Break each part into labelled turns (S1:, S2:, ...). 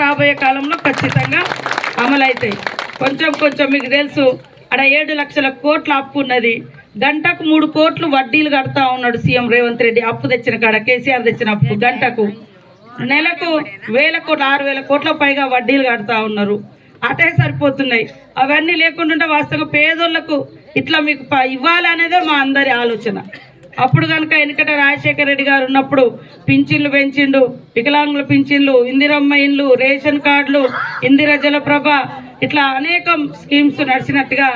S1: రాబోయే కాలంలో ఖచ్చితంగా అమలవుతాయి. కొంచెం మీకు తెలుసు, అక్కడ 7 లక్షల కోట్ల అప్పు ఉన్నది. గంటకు 3 కోట్లు వడ్డీలు కడతా ఉన్నాడు సీఎం రేవంత్ రెడ్డి. అప్పు తెచ్చిన కాడ కేసీఆర్ తెచ్చిన అప్పు గంటకు, నెలకు 1000 కోట్ల 6000 కోట్ల పైగా వడ్డీలు కడతా ఉన్నారు. అటే సరిపోతున్నాయి. అవన్నీ లేకుండా వాస్తవంగా పేదోళ్లకు ఇట్లా మీకు ఇవ్వాలనేదే మా అందరి ఆలోచన. అప్పుడు కనుక వెనుకట రాజశేఖర రెడ్డి గారు ఉన్నప్పుడు పింఛన్లు పెంచిండు, వికలాంగుల పింఛన్లు, ఇందిరమ్మ ఇండ్లు, రేషన్ కార్డులు, ఇందిర జలప్రభ, ఇట్లా అనేక స్కీమ్స్ నడిచినట్టుగా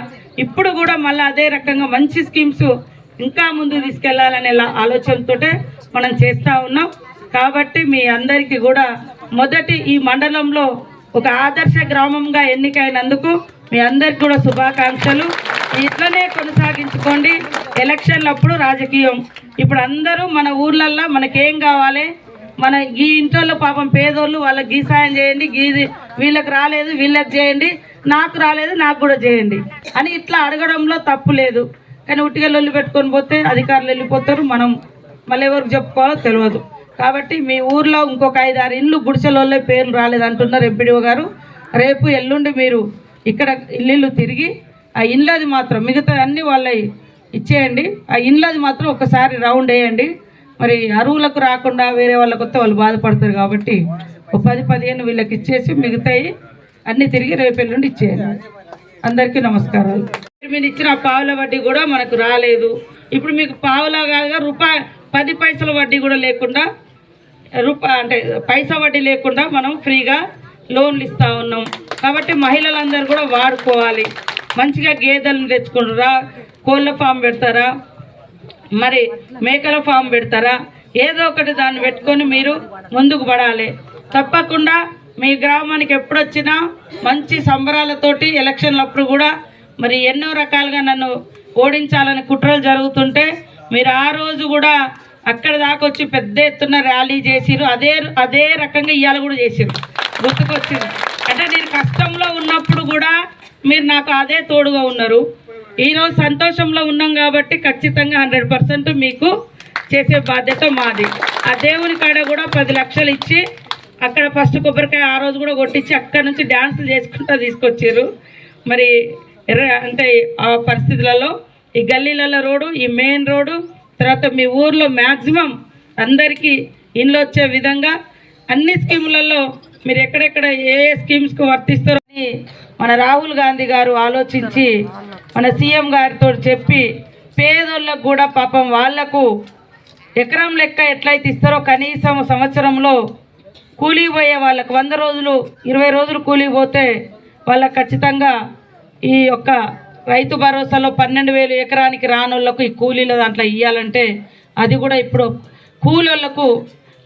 S1: ఇప్పుడు కూడా మళ్ళీ అదే రకంగా మంచి స్కీమ్స్ ఇంకా ముందు తీసుకెళ్లాలనే ఆలోచనతో మనం చేస్తూ ఉన్నాం. కాబట్టి మీ అందరికీ కూడా మొదటి ఈ మండలంలో ఒక ఆదర్శ గ్రామంగా ఎన్నికైనందుకు మీ అందరికి కూడా శుభాకాంక్షలు. ఇట్లనే కొనసాగించుకోండి. ఎలక్షన్లప్పుడు రాజకీయం. ఇప్పుడు అందరూ మన ఊర్లల్లో మనకేం కావాలి, మన ఈ ఇంట్లో పాపం పేదోళ్ళు వాళ్ళకి గీ సాయం చేయండి, వీళ్ళకి రాలేదు వీళ్ళకి చేయండి, నాకు రాలేదు నాకు కూడా చేయండి అని ఇట్లా అడగడంలో తప్పు లేదు. కానీ ఉట్టిగా లొల్లి పెట్టుకొని పోతే అధికారులు వెళ్ళిపోతారు, మనం మళ్ళీ ఎవరికి చెప్పుకోవాలో తెలియదు. కాబట్టి మీ ఊర్లో ఇంకొక 5-6 ఇండ్లు గుడిసెలోళ్ళే పేర్లు రాలేదంటున్నారు ఎంపీడీఓ గారు. రేపు ఎల్లుండి మీరు ఇక్కడ ఇల్లు తిరిగి ఆ ఇండ్లది మాత్రం మిగతా అన్ని వాళ్ళవి ఇచ్చేయండి. ఆ ఇండ్లది మాత్రం ఒకసారి రౌండ్ వేయండి. మరి అరువులకు రాకుండా వేరే వాళ్ళకి వస్తే వాళ్ళు బాధపడతారు. కాబట్టి ఒక 10-15 వీళ్ళకి ఇచ్చేసి మిగతాయి అన్నీ తిరిగి రేపు ఎల్లుండి ఇచ్చేయండి. అందరికీ నమస్కారాలు. మీరు ఇచ్చిన పావుల వడ్డీ కూడా మనకు రాలేదు. ఇప్పుడు మీకు పావులా కాదుగా రూపాయి 10 పైసల వడ్డీ కూడా లేకుండా అంటే పైసా వడ్డీ లేకుండా మనం ఫ్రీగా లోన్లు ఇస్తూ ఉన్నాం. కాబట్టి మహిళలందరూ కూడా వాడుకోవాలి. మంచిగా గేదెలను తెచ్చుకుంటారా, కోళ్ళ ఫామ్ పెడతారా, మరి మేకల ఫామ్ పెడతారా, ఏదో ఒకటి దాన్ని పెట్టుకొని మీరు ముందుకు పడాలి. తప్పకుండా మీ గ్రామానికి ఎప్పుడొచ్చినా మంచి సంబరాలతోటి ఎలక్షన్లప్పుడు కూడా మరి ఎన్నో రకాలుగా నన్ను ఓడించాలని కుట్రలు జరుగుతుంటే మీరు ఆ రోజు కూడా అక్కడ దాకా వచ్చి పెద్ద ఎత్తున ర్యాలీ చేసిరు. అదే రకంగా ఇవాళ కూడా చేసిరు. గుర్తుకొచ్చింది అంటే నేను కష్టంలో ఉన్నప్పుడు కూడా మీరు నాకు అదే తోడుగా ఉన్నారు. ఈరోజు సంతోషంలో ఉన్నాం కాబట్టి ఖచ్చితంగా 100% మీకు చేసే బాధ్యత మాది. ఆ దేవుని కాడ కూడా 10 లక్షలు ఇచ్చి అక్కడ ఫస్ట్ కొబ్బరికాయ ఆ రోజు కూడా కొట్టించి అక్కడ నుంచి డ్యాన్సులు చేసుకుంటూ తీసుకొచ్చారు. మరి అంటే ఆ పరిస్థితులలో ఈ గల్లీలలో రోడ్డు, ఈ మెయిన్ రోడ్డు, తర్వాత మీ ఊర్లో మ్యాక్సిమం అందరికీ ఇండ్లు వచ్చే విధంగా అన్ని స్కీములలో మీరు ఎక్కడెక్కడ ఏ స్కీమ్స్కి వర్తిస్తారో అని మన రాహుల్ గాంధీ గారు ఆలోచించి మన సీఎం గారితో చెప్పి పేదోళ్ళకు కూడా పాపం వాళ్లకు ఎకరం లెక్క ఎట్లయితే ఇస్తారో కనీసం సంవత్సరంలో కూలీ పోయే వాళ్ళకు 100 రోజులు 20 రోజులు కూలీ పోతే వాళ్ళకు ఖచ్చితంగా ఈ యొక్క రైతు భరోసాలో 12,000 ఎకరానికి రానోళ్లకు ఈ కూలీల దాంట్లో ఇవ్వాలంటే అది కూడా ఇప్పుడు కూలీలకు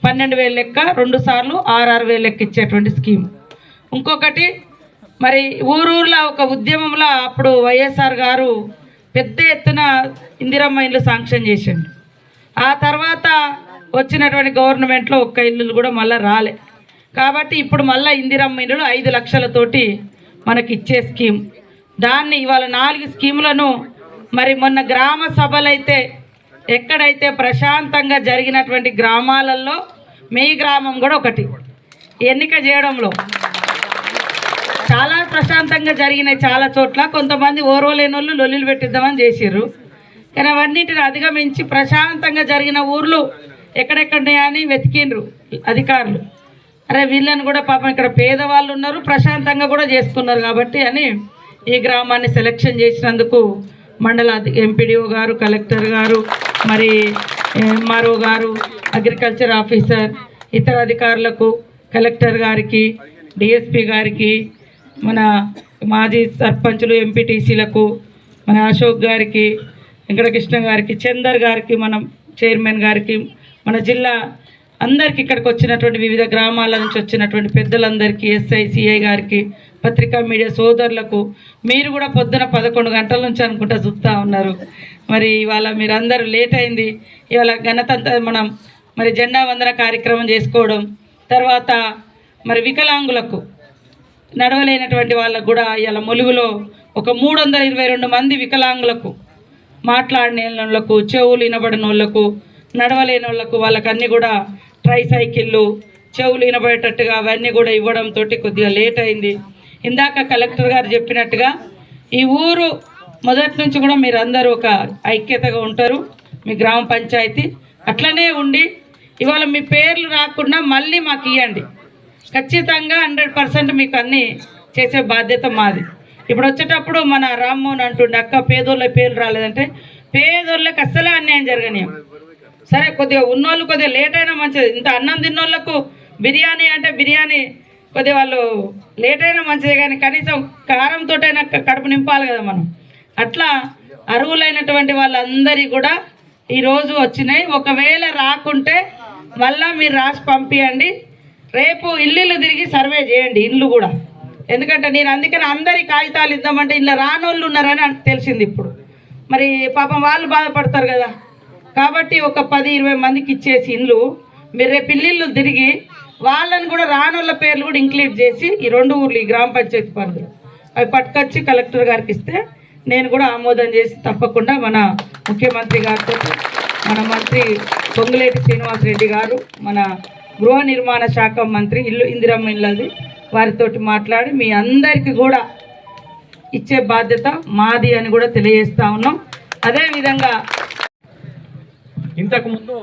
S1: 12,000 లెక్క 2 సార్లు 6,000 లెక్క ఇచ్చేటువంటి స్కీమ్. ఇంకొకటి మరి ఊరూర్లో ఒక ఉద్యమంలో అప్పుడు వైఎస్ఆర్ గారు పెద్ద ఎత్తున ఇందిరమ్మ ఇల్లు శాంక్షన్ చేసిండు. ఆ తర్వాత వచ్చినటువంటి గవర్నమెంట్లో ఒక్క ఇల్లు కూడా మళ్ళీ రాలే. కాబట్టి ఇప్పుడు మళ్ళీ ఇందిరమ్మ ఇల్లు 5 లక్షలతోటి మనకి ఇచ్చే స్కీమ్. దాన్ని ఇవాళ 4 స్కీములను మరి మొన్న గ్రామ సభలైతే ఎక్కడైతే ప్రశాంతంగా జరిగినటువంటి గ్రామాలలో మీ గ్రామం కూడా ఒకటి. ఎన్నిక చేయడంలో చాలా ప్రశాంతంగా జరిగినాయి. చాలా చోట్ల కొంతమంది ఓర్వలేని వాళ్ళు లొల్లిలు పెట్టిద్దామని చేసిర్రు. కానీ అవన్నిటిని అధిగమించి ప్రశాంతంగా జరిగిన ఊర్లు ఎక్కడెక్కడున్నాయని వెతికిండ్రు అధికారులు. అరే వీళ్ళని కూడా పాపం ఇక్కడ పేదవాళ్ళు ఉన్నారు, ప్రశాంతంగా కూడా చేస్తున్నారు కాబట్టి అని ఈ గ్రామాన్ని సెలెక్షన్ చేసినందుకు మండల ఎంపీడీఓ గారు, కలెక్టర్ గారు, మరి ఎంఆర్ఓ గారు, అగ్రికల్చర్ ఆఫీసర్, ఇతర అధికారులకు, కలెక్టర్ గారికి, డిఎస్పి గారికి, మన మాజీ సర్పంచులు, ఎంపీటీసీలకు, మన అశోక్ గారికి, వెంకటకృష్ణ గారికి, చందర్ గారికి, మన చైర్మన్ గారికి, మన జిల్లా అందరికీ, ఇక్కడికి వచ్చినటువంటి వివిధ గ్రామాల నుంచి వచ్చినటువంటి పెద్దలందరికీ, ఎస్ఐ సిఐ గారికి, పత్రికా మీడియా సోదరులకు, మీరు కూడా పొద్దున 11 గంటల నుంచి అనుకుంటా చూస్తూ ఉన్నారు. మరి ఇవాళ మీరందరూ లేట్ అయింది. ఇవాళ గణతంత్ర మనం మరి జెండా వందన కార్యక్రమం చేసుకోవడం, తర్వాత మరి వికలాంగులకు నడవలేనటువంటి వాళ్ళకు కూడా ఇవాళ ములుగులో ఒక 322 మంది వికలాంగులకు, మాట్లాడిన వాళ్ళకు, చెవులు వినబడిన వాళ్ళకు, నడవలేని వాళ్ళకు, వాళ్ళకన్నీ కూడా ట్రైసైకిళ్ళు, చెవులు వినబడేటట్టుగా అవన్నీ కూడా ఇవ్వడంతో కొద్దిగా లేట్ అయింది. ఇందాక కలెక్టర్ గారు చెప్పినట్టుగా ఈ ఊరు మొదటి నుంచి కూడా మీరు అందరూ ఒక ఐక్యతగా ఉంటారు. మీ గ్రామ పంచాయతీ అట్లనే ఉండి ఇవాళ మీ పేర్లు రాకుండా మళ్ళీ మాకు ఇవ్వండి. ఖచ్చితంగా 100% మీకు అన్నీ చేసే బాధ్యత మాది. ఇప్పుడు వచ్చేటప్పుడు మన రామ్మోహన్ అంటుండే, అక్క పేదోళ్ళ పేర్లు రాలేదంటే, పేదోళ్ళకి అస్సలే అన్యాయం జరగనీయం. సరే కొద్దిగా ఉన్నోళ్ళు కొద్దిగా లేట్ అయినా మంచిది. ఇంత అన్నం తిన్నోళ్ళకు బిర్యానీ అంటే బిర్యానీ కొద్దిగా వాళ్ళు లేట్ అయినా మంచిదే, కానీ కనీసం కారంతోటైనా కడుపు నింపాలి కదా మనం. అట్లా అర్హులైనటువంటి వాళ్ళందరి కూడా ఈరోజు వచ్చినాయి. ఒకవేళ రాకుంటే మళ్ళీ మీరు రాసి పంపించండి. రేపు ఇల్లు తిరిగి సర్వే చేయండి, ఇల్లు కూడా. ఎందుకంటే నేను అందుకని అందరి కాగితాలు ఇద్దామంటే ఇలా రానోళ్ళు ఉన్నారని తెలిసింది ఇప్పుడు. మరి పాపం వాళ్ళు బాధపడతారు కదా. కాబట్టి ఒక 10-20 మందికి ఇచ్చేసి ఇల్లు మీరు రేపు ఇల్లు తిరిగి వాళ్ళని కూడా రానోళ్ళ పేర్లు కూడా ఇంక్లూడ్ చేసి ఈ 2 ఊర్లు, ఈ గ్రామ పంచాయతీ పరిధిలో అవి పట్టుకొచ్చి కలెక్టర్ గారికి ఇస్తే నేను కూడా ఆమోదం చేసి తప్పకుండా మన ముఖ్యమంత్రి గారితో, మన మంత్రి పొంగులేటి శ్రీనివాసరెడ్డి గారు, మన గృహ నిర్మాణ శాఖ మంత్రి ఇందిరమ్మ ఇళ్ళది, వారితోటి మాట్లాడి మీ అందరికీ కూడా ఇచ్చే బాధ్యత మాది అని కూడా తెలియజేస్తా ఉన్నాం. అదేవిధంగా
S2: ఇంతకుముందు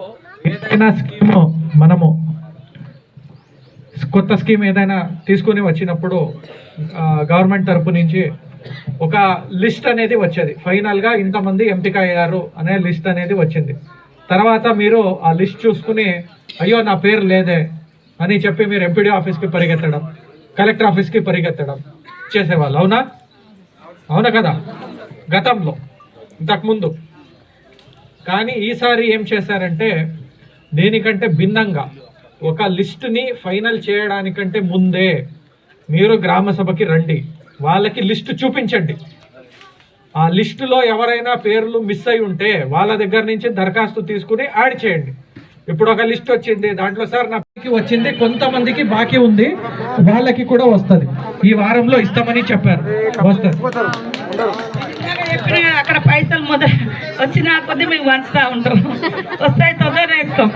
S2: ఏదైనా స్కీము మనము కొత్త స్కీమ్ ఏదైనా తీసుకొని వచ్చినప్పుడు గవర్నమెంట్ తరపు నుంచి ఒక లిస్ట్ అనేది వచ్చేది. ఫైనల్గా ఇంతమంది ఎంపిక అయ్యారు అనే లిస్ట్ అనేది వచ్చింది. తర్వాత మీరు ఆ లిస్ట్ చూసుకుని అయ్యో నా పేరు లేదే అని చెప్పి మీరు ఎంపీడీ ఆఫీస్కి పరిగెత్తడం, కలెక్టర్ ఆఫీస్కి పరిగెత్తడం చేసేవాళ్ళు. అవునా? అవునా కదా గతంలో, ఇంతకుముందు. కానీ ఈసారి ఏం చేశారంటే దేనికంటే భిన్నంగా ఒక లిస్టుని ఫైనల్ చేయడానికంటే ముందే మీరు గ్రామ సభకి రండి, వాళ్ళకి లిస్టు చూపించండి. ఆ లిస్టులో ఎవరైనా పేర్లు మిస్ అయి ఉంటే వాళ్ళ దగ్గర నుంచి దరఖాస్తు తీసుకుని యాడ్ చేయండి. ఇప్పుడు ఒక లిస్ట్ వచ్చింది, దాంట్లో సార్ నాకు వచ్చింది, కొంతమందికి బాకీ ఉంది, వాళ్ళకి కూడా వస్తుంది, ఈ వారంలో ఇస్తామని చెప్పారు, వస్తుంది.
S1: అక్కడ పైసలు వచ్చిన కొద్ది మీకు పంచుతూ ఉంటాం, వస్తాయి, తొందరగా ఇస్తాం.